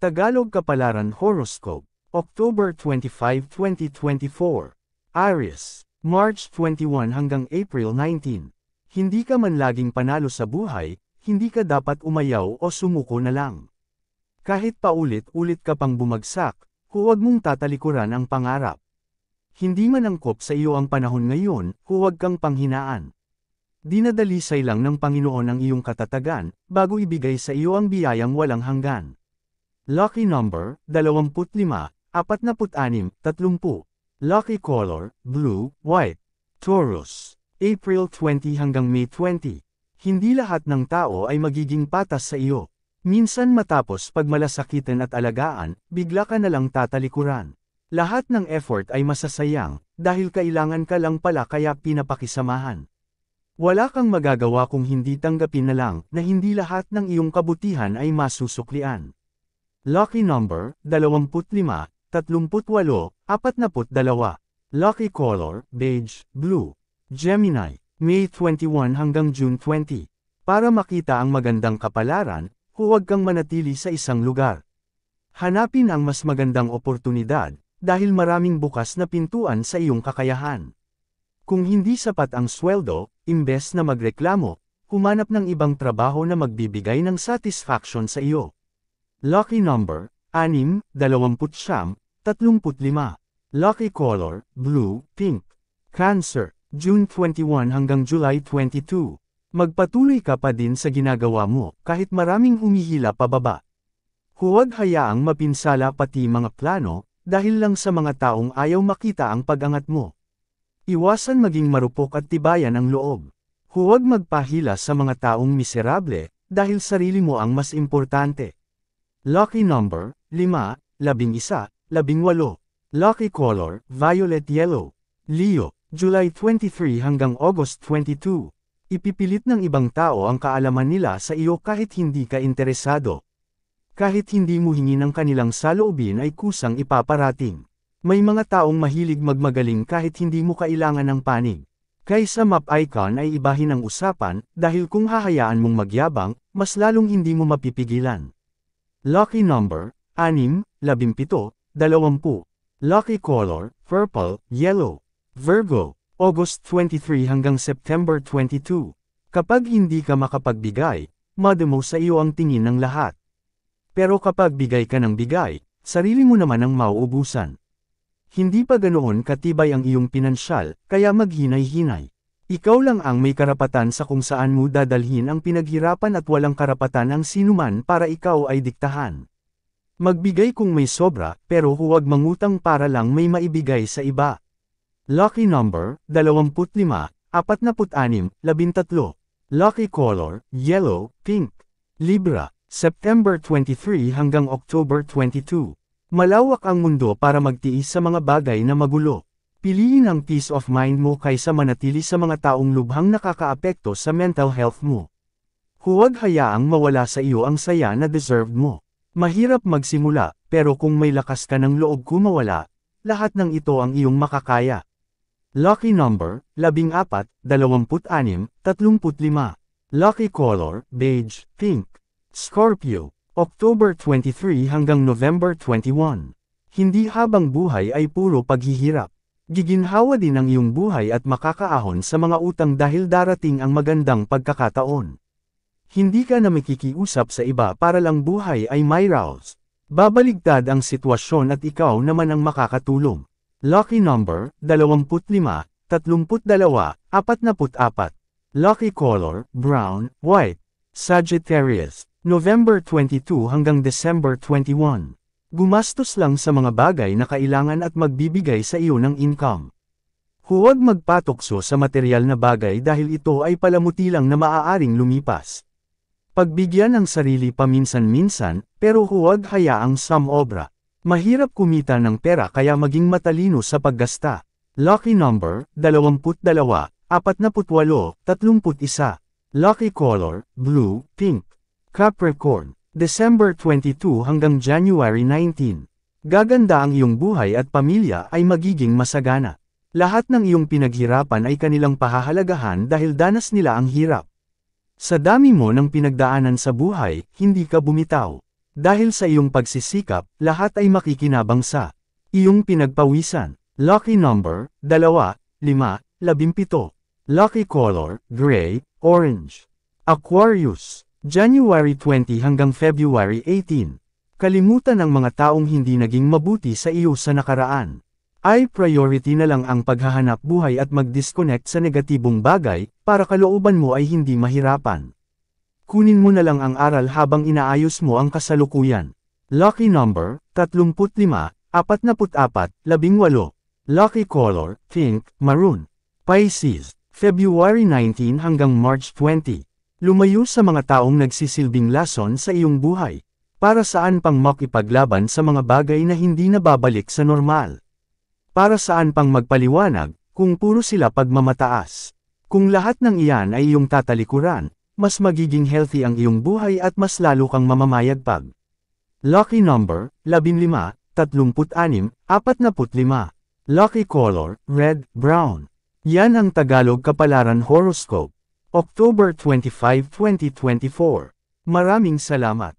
Tagalog Kapalaran Horoscope, October 25, 2024. Aries, March 21 hanggang April 19. Hindi ka man laging panalo sa buhay, hindi ka dapat umayaw o sumuko na lang. Kahit paulit-ulit ka pang bumagsak, huwag mong tatalikuran ang pangarap. Hindi man angkop sa iyo ang panahon ngayon, huwag kang panghinaan. Dinadalisay lang ng Panginoon ang iyong katatagan, bago ibigay sa iyo ang biyayang walang hanggan. Lucky number, 25, 46, 30. Lucky color, blue, white. Taurus, April 20 hanggang May 20. Hindi lahat ng tao ay magiging patas sa iyo. Minsan matapos pagmalasakitan at alagaan, bigla ka na lang tatalikuran. Lahat ng effort ay masasayang, dahil kailangan ka lang pala kaya pinapakisamahan. Wala kang magagawa kung hindi tanggapin na lang na hindi lahat ng iyong kabutihan ay masusuklian. Lucky number, 25, 38, 42. Lucky color, beige, blue. Gemini, May 21 hanggang June 20. Para makita ang magandang kapalaran, huwag kang manatili sa isang lugar. Hanapin ang mas magandang oportunidad, dahil maraming bukas na pintuan sa iyong kakayahan. Kung hindi sapat ang sweldo, imbes na magreklamo, humanap ng ibang trabaho na magbibigay ng satisfaction sa iyo. Lucky number, 6, 29, 35. Lucky color, blue, pink. Cancer, June 21 hanggang July 22. Magpatuloy ka pa din sa ginagawa mo, kahit maraming humihila pababa. Huwag hayaang mapinsala pati mga plano, dahil lang sa mga taong ayaw makita ang pag-angat mo. Iwasan maging marupok at tibayan ang loob. Huwag magpahila sa mga taong miserable, dahil sarili mo ang mas importante. Lucky number, 5, 11, 18. Lucky color, violet yellow. Leo, July 23 hanggang August 22. Ipipilit ng ibang tao ang kaalaman nila sa iyo kahit hindi ka interesado. Kahit hindi mo hingin ang kanilang saloobin ay kusang ipaparating. May mga taong mahilig magmagaling kahit hindi mo kailangan ng panig. Kaysa map icon ay ibahin ang usapan, dahil kung hahayaan mong magyabang, mas lalong hindi mo mapipigilan. Lucky number, 6, 17, 20. Lucky color, purple, yellow. Virgo, August 23 hanggang September 22. Kapag hindi ka makapagbigay, madamo sa iyo ang tingin ng lahat. Pero kapag bigay ka ng bigay, sarili mo naman ang mauubusan. Hindi pa ganoon katibay ang iyong pinansyal, kaya maghinay-hinay. Ikaw lang ang may karapatan sa kung saan mo dadalhin ang pinaghirapan at walang karapatan ang sinuman para ikaw ay diktahan. Magbigay kung may sobra, pero huwag mangutang para lang may maibigay sa iba. Lucky number, 25, 46, 13. Lucky color, yellow, pink. Libra, September 23 hanggang October 22. Malawak ang mundo para magtiis sa mga bagay na magulo. Piliin ang peace of mind mo kaysa manatili sa mga taong lubhang nakakaapekto sa mental health mo. Huwag hayaang mawala sa iyo ang saya na deserved mo. Mahirap magsimula, pero kung may lakas ka ng loob kumawala, lahat ng ito ang iyong makakaya. Lucky number, 14, 26, 35. Lucky color, beige, pink. Scorpio, October 23 hanggang November 21. Hindi habang buhay ay puro paghihirap. Giginhawa din ang iyong buhay at makakaahon sa mga utang dahil darating ang magandang pagkakataon. Hindi ka na makikiusap sa iba para lang buhay ay may raos. Babaligtad ang sitwasyon at ikaw naman ang makakatulong. Lucky number, 25, 32, 44. Lucky color, brown, white. Sagittarius, November 22 hanggang December 21. Gumastos lang sa mga bagay na kailangan at magbibigay sa iyo ng income. Huwag magpatokso sa material na bagay dahil ito ay palamuti lang na maaaring lumipas. Pagbigyan ang sarili paminsan-minsan, pero huwag hayaang samobra. Mahirap kumita ng pera kaya maging matalino sa paggasta. Lucky number, 22, 48, 31. Lucky color, blue, pink. Capricorn, December 22 hanggang January 19. Gaganda ang iyong buhay at pamilya ay magiging masagana. Lahat ng iyong pinaghirapan ay kanilang pahahalagahan dahil danas nila ang hirap. Sa dami mo ng pinagdaanan sa buhay, hindi ka bumitaw. Dahil sa iyong pagsisikap, lahat ay makikinabang sa iyong pinagpawisan. Lucky number, 2, 5, 17. Lucky color, gray, orange. Aquarius, January 20 hanggang February 18. Kalimutan ang mga taong hindi naging mabuti sa iyo sa nakaraan. Ay priority na lang ang paghahanap buhay at mag-disconnect sa negatibong bagay, para kalooban mo ay hindi mahirapan. Kunin mo na lang ang aral habang inaayos mo ang kasalukuyan. Lucky number, 35, 44, 18. Lucky color, pink, maroon. Pisces, February 19 hanggang March 20. Lumayo sa mga taong nagsisilbing lason sa iyong buhay. Para saan pang makipaglaban sa mga bagay na hindi na babalik sa normal? Para saan pang magpaliwanag, kung puro sila pagmamataas? Kung lahat ng iyan ay iyong tatalikuran, mas magiging healthy ang iyong buhay at mas lalo kang mamamayagpag. Lucky number, 15, 36, 45. Lucky color, red, brown. Yan ang Tagalog Kapalaran Horoscope. October 25, 2024. Maraming salamat.